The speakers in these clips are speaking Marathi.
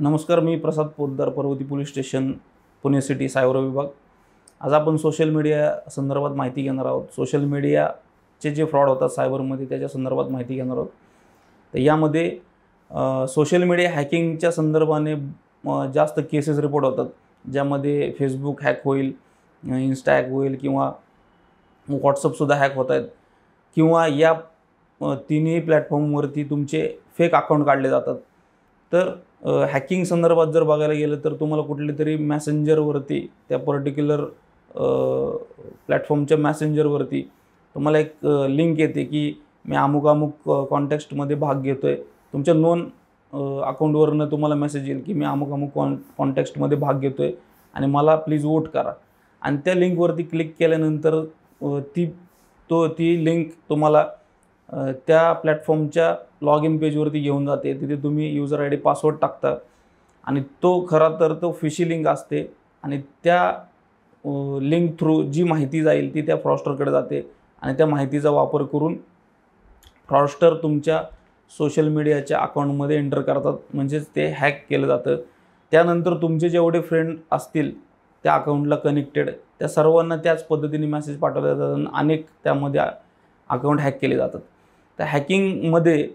नमस्कार, मी Prasad Poddar, Parvati police station, Pune city, cyber विभाग. आज आपण सोशल मीडिया संदर्भात माहिती घेणार आहोत. सोशल मीडियाचे जे फ्रॉड होतात सायबरमध्ये त्याच्या संदर्भात माहिती घेणार आहोत. तर यामध्ये सोशल मीडिया हॅकिंगच्या संदर्भाने जास्त केसेस रिपोर्ट होतात, ज्यामध्ये फेसबुक हॅक होईल, इन्स्टा हॅक होईल किंवा व्हॉट्सअपसुद्धा हॅक होत आहेत किंवा या तिन्ही प्लॅटफॉर्मवरती तुमचे फेक अकाउंट काढले जातात. तर हॅकिंग संदर्भात जर बघायला गेलं तर तुम्हाला कुठली तरी मॅसेंजरवरती, त्या पर्टिक्युलर प्लॅटफॉर्मच्या मॅसेंजरवरती तुम्हाला एक लिंक येते की मी अमुक कॉन्टॅक्स्टमध्ये भाग घेतो आहे. तुमच्या नोन अकाउंटवरनं तुम्हाला मेसेज येईल की मी अमुक कॉन्टॅक्स्टमध्ये भाग घेतो आहे आणि मला प्लीज वोट करा. आणि त्या लिंकवरती क्लिक केल्यानंतर ती लिंक तुम्हाला त्या प्लॅटफॉर्मच्या लॉग इन पेजवरती घेऊन जाते. तिथे तुम्ही यूजर आय डी पासवर्ड टाकता आणि तो खरा तर तो फिशी लिंक असते आणि त्या लिंक थ्रू जी माहिती जाईल ती त्या फ्रॉडस्टरकडे जाते आणि त्या माहितीचा वापर करून फ्रॉडस्टर तुमच्या सोशल मीडियाच्या अकाउंटमध्ये एंटर करतात, म्हणजेच ते हॅक केलं जातं. त्यानंतर तुमचे जेवढे फ्रेंड असतील त्या अकाउंटला कनेक्टेड, त्या सर्वांना त्याच पद्धतीने मेसेज पाठवले जातात आणि अनेक त्यामध्ये अकाउंट हॅक केले जातात. त्या हॅकिंगमध्ये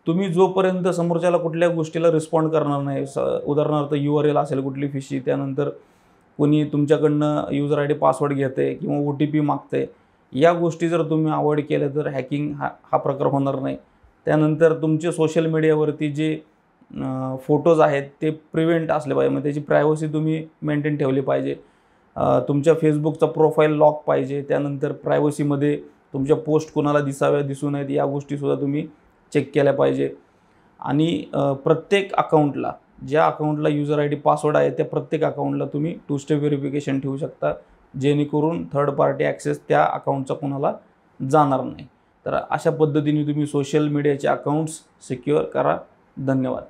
तुम्ही जोपर्यंत समोरच्याला कुठल्या गोष्टीला रिस्पॉन्ड करणार नाही, उदाहरणार्थ URL असेल कुठली फिशी, त्यानंतर कोणी तुमच्याकडनं यूजर आय डी पासवर्ड घेते किंवा OTP मागते, या गोष्टी जर तुम्ही अवॉइड केल्या तर हॅकिंग हा प्रकार होणार नाही. त्यानंतर तुमचे सोशल मीडियावरती जे फोटोज आहेत ते प्रिव्हेंट असले पाहिजे, मग त्याची प्रायव्हसी तुम्ही मेंटेन ठेवली पाहिजे. तुमच्या फेसबुकचा प्रोफाईल लॉक पाहिजे. त्यानंतर प्रायव्हसीमध्ये तुमच्या पोस्ट कोणाला दिसू नयेत या गोष्टीसुद्धा तुम्ही चेक केल्या पाहिजे. आणि प्रत्येक अकाउंटला, ज्या अकाउंटला यूजर आय डी पासवर्ड आहे त्या प्रत्येक अकाउंटला तुम्ही 2 स्टेप व्हेरिफिकेशन ठेवू शकता, जेणेकरून थर्ड पार्टी ॲक्सेस त्या अकाउंटचा कोणाला जाणार नाही. तर अशा पद्धतीने तुम्ही सोशल मीडियाचे अकाउंट्स सिक्युअर करा. धन्यवाद.